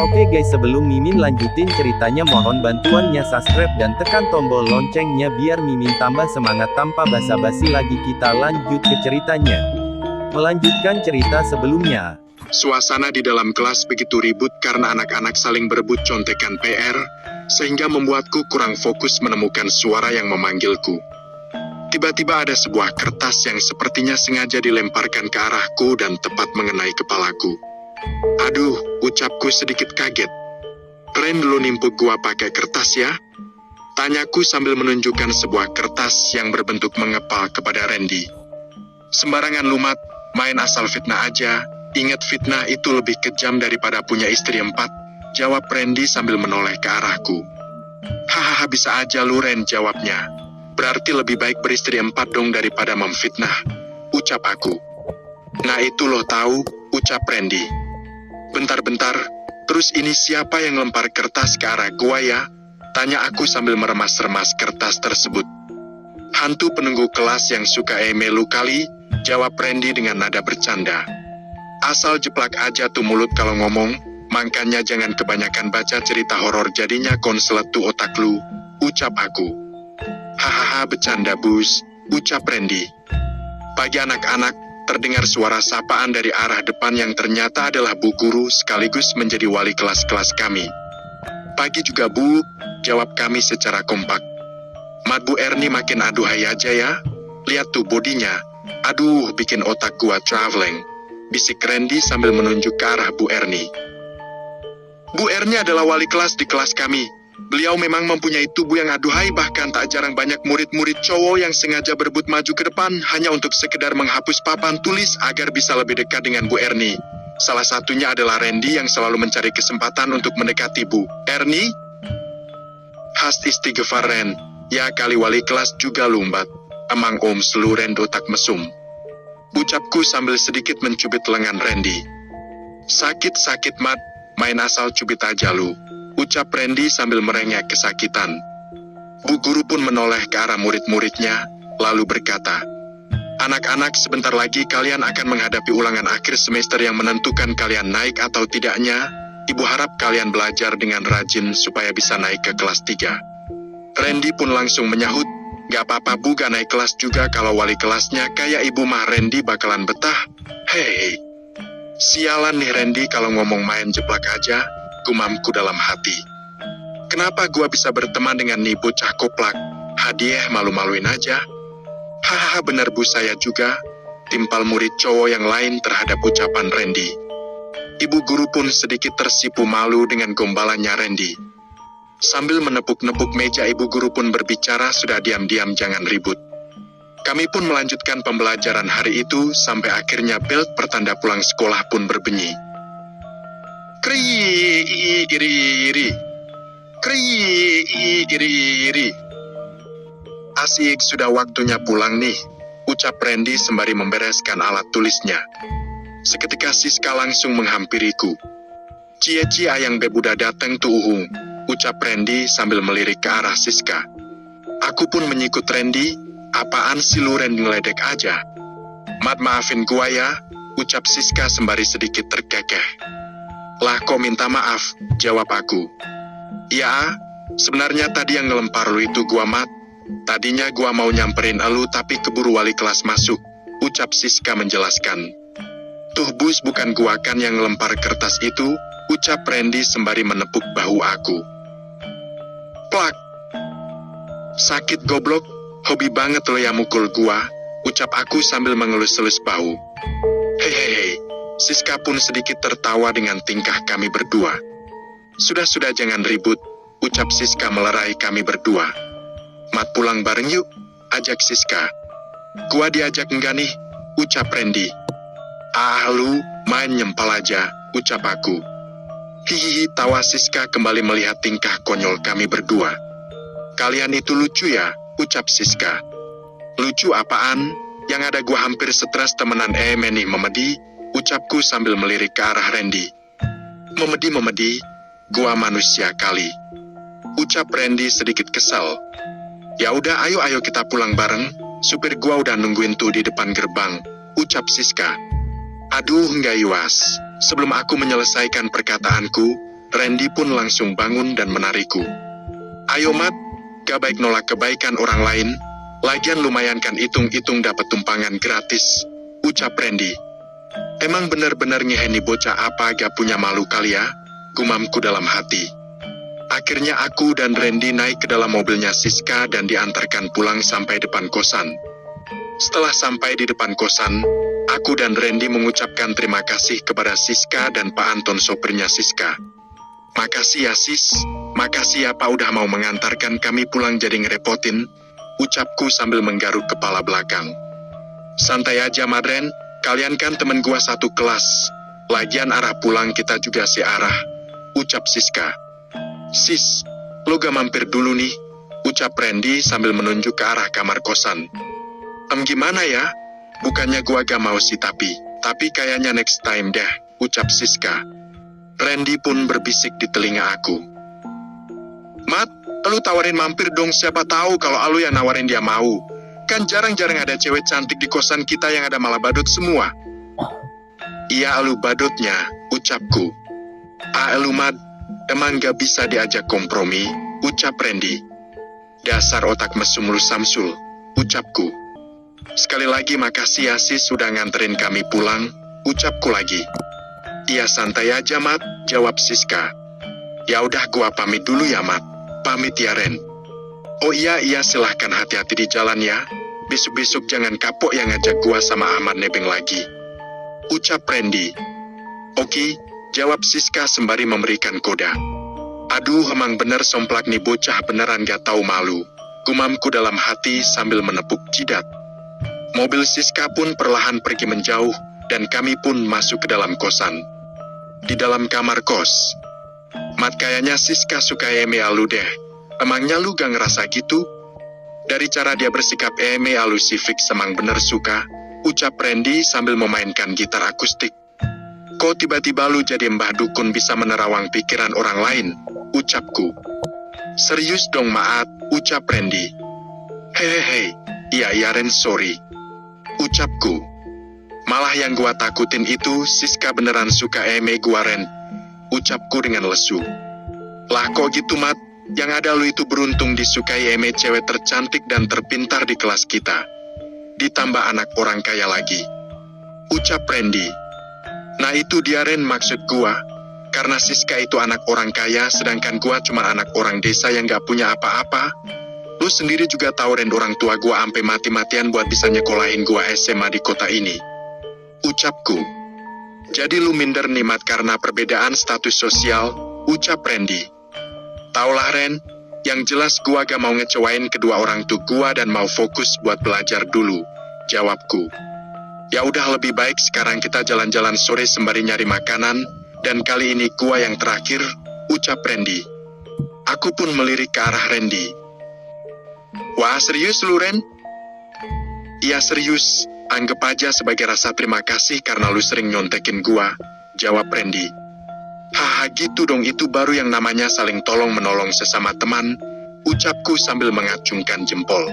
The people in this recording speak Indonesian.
Oke guys, sebelum Mimin lanjutin ceritanya mohon bantuannya subscribe dan tekan tombol loncengnya biar Mimin tambah semangat. Tanpa basa-basi lagi kita lanjut ke ceritanya. Melanjutkan cerita sebelumnya. Suasana di dalam kelas begitu ribut karena anak-anak saling berebut contekan PR, sehingga membuatku kurang fokus menemukan suara yang memanggilku. Tiba-tiba ada sebuah kertas yang sepertinya sengaja dilemparkan ke arahku dan tepat mengenai kepalaku. Aduh, ucapku sedikit kaget. Ren, lu nimpuk gua pakai kertas ya? Tanyaku sambil menunjukkan sebuah kertas yang berbentuk mengepal kepada Randy. Sembarangan lumat, main asal fitnah aja. Ingat fitnah itu lebih kejam daripada punya istri 4, jawab Randy sambil menoleh ke arahku. Hahaha, bisa aja lu Ren, jawabnya. Berarti lebih baik beristri 4 dong daripada memfitnah, ucap aku. Nah itu lo tahu, ucap Randy. Bentar-bentar, terus ini siapa yang lempar kertas ke arah gua ya? Tanya aku sambil meremas-remas kertas tersebut. Hantu penunggu kelas yang suka emelu kali, jawab Randy dengan nada bercanda. Asal jeplak aja tuh mulut kalau ngomong, makanya jangan kebanyakan baca cerita horor jadinya konslet tuh otak lu, ucap aku. Hahaha, bercanda bus, ucap Randy. Pagi anak-anak, terdengar suara sapaan dari arah depan yang ternyata adalah Bu Guru sekaligus menjadi wali kelas-kelas kami. Pagi juga Bu, jawab kami secara kompak. Mat, Bu Erni makin aduhai aja ya. Lihat tuh bodinya. Aduh, bikin otak gua traveling, bisik Randy sambil menunjuk ke arah Bu Erni. Bu Erni adalah wali kelas di kelas kami. Beliau memang mempunyai tubuh yang aduhai, bahkan tak jarang banyak murid-murid cowok yang sengaja berebut maju ke depan hanya untuk sekedar menghapus papan tulis agar bisa lebih dekat dengan Bu Erni. Salah satunya adalah Randy yang selalu mencari kesempatan untuk mendekati Bu Erni. Hast istighfar Ren, ya kali wali kelas juga lumbat. Emang om selu Ren otak mesum, ucapku sambil sedikit mencubit lengan Randy. Sakit-sakit Mat, main asal cubit aja lu, ucap Randy sambil merengek kesakitan. Bu Guru pun menoleh ke arah murid-muridnya, lalu berkata, anak-anak, sebentar lagi kalian akan menghadapi ulangan akhir semester yang menentukan kalian naik atau tidaknya. Ibu harap kalian belajar dengan rajin supaya bisa naik ke kelas 3. Randy pun langsung menyahut, gak apa-apa Bu, gak naik kelas juga kalau wali kelasnya kayak ibu mah Randy bakalan betah. Hei, sialan nih Randy kalau ngomong main jeplak aja, gumamku dalam hati. Kenapa gua bisa berteman dengan nih bocah koplak? Hadiah malu-maluin aja. Hahaha, bener Bu, saya juga, timpal murid cowok yang lain terhadap ucapan Randy. Ibu Guru pun sedikit tersipu malu dengan gombalannya Randy. Sambil menepuk-nepuk meja, Ibu Guru pun berbicara, sudah diam-diam jangan ribut. Kami pun melanjutkan pembelajaran hari itu sampai akhirnya bel pertanda pulang sekolah pun berbunyi. Kri-iri-iri. Kri-iri-iri. Asik, sudah waktunya pulang nih, ucap Randy sembari membereskan alat tulisnya. Seketika Siska langsung menghampiriku. Cie-cie ayang bebuda dateng tuh, ucap Randy sambil melirik ke arah Siska. Aku pun menyikut Randy, apaan sih lu Randy, ngeledek aja. Mat, maafin gua ya, ucap Siska sembari sedikit terkekeh. Lah kok minta maaf, jawab aku. Ya, sebenarnya tadi yang ngelempar lu itu gua Mat. Tadinya gua mau nyamperin elu tapi keburu wali kelas masuk, ucap Siska menjelaskan. Tuh bus, bukan gua kan yang ngelempar kertas itu, ucap Randy sembari menepuk bahu aku. Plak. Sakit goblok, hobi banget lo ya mukul gua, ucap aku sambil mengelus-elus bahu. Hehehe, Siska pun sedikit tertawa dengan tingkah kami berdua. Sudah jangan ribut, ucap Siska melerai kami berdua. Mat, pulang bareng yuk, ajak Siska. Gua diajak enggak nih, ucap Randy. Ah lu, main nyempal aja, ucap aku. Hihihi, tawa Siska kembali melihat tingkah konyol kami berdua. Kalian itu lucu ya, ucap Siska. Lucu apaan? Yang ada gua hampir stres temenan menih memedi, ucapku sambil melirik ke arah Randy. Memedi, gua manusia kali, ucap Randy sedikit kesal. Ya udah, ayo kita pulang bareng, supir gua udah nungguin tuh di depan gerbang, ucap Siska. Aduh, enggak Yuas. Sebelum aku menyelesaikan perkataanku, Randy pun langsung bangun dan menarikku. Ayo Mat, gak baik nolak kebaikan orang lain. Lagian lumayan kan hitung-hitung dapat tumpangan gratis, ucap Randy. Emang bener-bener ngeheni bocah apa gak punya malu kali ya, gumamku dalam hati. Akhirnya aku dan Randy naik ke dalam mobilnya Siska dan diantarkan pulang sampai depan kosan. Setelah sampai di depan kosan, aku dan Randy mengucapkan terima kasih kepada Siska dan Pak Anton sopirnya Siska. Makasih ya Sis, makasih ya Pak udah mau mengantarkan kami pulang jadi ngerepotin, ucapku sambil menggaruk kepala belakang. Santai aja Madren, kalian kan temen gua satu kelas, lagian arah pulang kita juga searah, ucap Siska. Sis, lo gak mampir dulu nih, ucap Randy sambil menunjuk ke arah kamar kosan. Gimana ya? Bukannya gua gak mau sih tapi kayaknya next time deh, ucap Siska. Randy pun berbisik di telinga aku. Mat, lu tawarin mampir dong, siapa tahu kalau lu yang nawarin dia mau. Kan jarang-jarang ada cewek cantik di kosan kita yang ada malah badut semua. Iya lu badutnya, ucapku. Lu Mat, emang gak bisa diajak kompromi, ucap Randy. Dasar otak mesum lu Samsul, ucapku. Sekali lagi makasih ya Sis sudah nganterin kami pulang, ucapku lagi. Iya santai aja Mat, jawab Siska. Ya udah gua pamit dulu ya Mat, pamit ya Ren. Oh iya silahkan hati-hati di jalan ya, besok-besok jangan kapok yang ngajak gua sama Ahmad nebeng lagi, ucap Randy. Oke, jawab Siska sembari memberikan koda. Aduh emang bener somplak nih bocah beneran gak tahu malu, gumamku dalam hati sambil menepuk jidat. Mobil Siska pun perlahan pergi menjauh, dan kami pun masuk ke dalam kosan. Di dalam kamar kos. Mat kayaknya Siska suka eme lu deh. Emangnya lu gak ngerasa gitu? Dari cara dia bersikap eme lu si Fix emang bener suka, ucap Randy sambil memainkan gitar akustik. Kok tiba-tiba lu jadi mbah dukun bisa menerawang pikiran orang lain, ucapku. Serius dong Maat, ucap Randy. Hehehe, iya Ren sorry, ucapku. Malah yang gua takutin itu Siska beneran suka eme gua Ren, ucapku dengan lesu. Lah kok gitu Mat, yang ada lu itu beruntung disukai eme cewek tercantik dan terpintar di kelas kita. Ditambah anak orang kaya lagi, ucap Randy. Nah itu dia Ren maksud gua, karena Siska itu anak orang kaya sedangkan gua cuma anak orang desa yang gak punya apa-apa. Lu sendiri juga tahu Ren orang tua gua ampe mati-matian buat bisa nyekolahin gua SMA di kota ini, ucapku. Jadi lu minder nih Mat karena perbedaan status sosial, ucap Randy. Taulah Ren, yang jelas gua gak mau ngecewain kedua orang tua gua dan mau fokus buat belajar dulu, jawabku. Ya udah lebih baik sekarang kita jalan-jalan sore sembari nyari makanan, dan kali ini gua yang terakhir, ucap Randy. Aku pun melirik ke arah Randy. Wah serius lu Ren? Iya serius, anggap aja sebagai rasa terima kasih karena lu sering nyontekin gua, jawab Randy. Haha gitu dong itu baru yang namanya saling tolong menolong sesama teman, ucapku sambil mengacungkan jempol.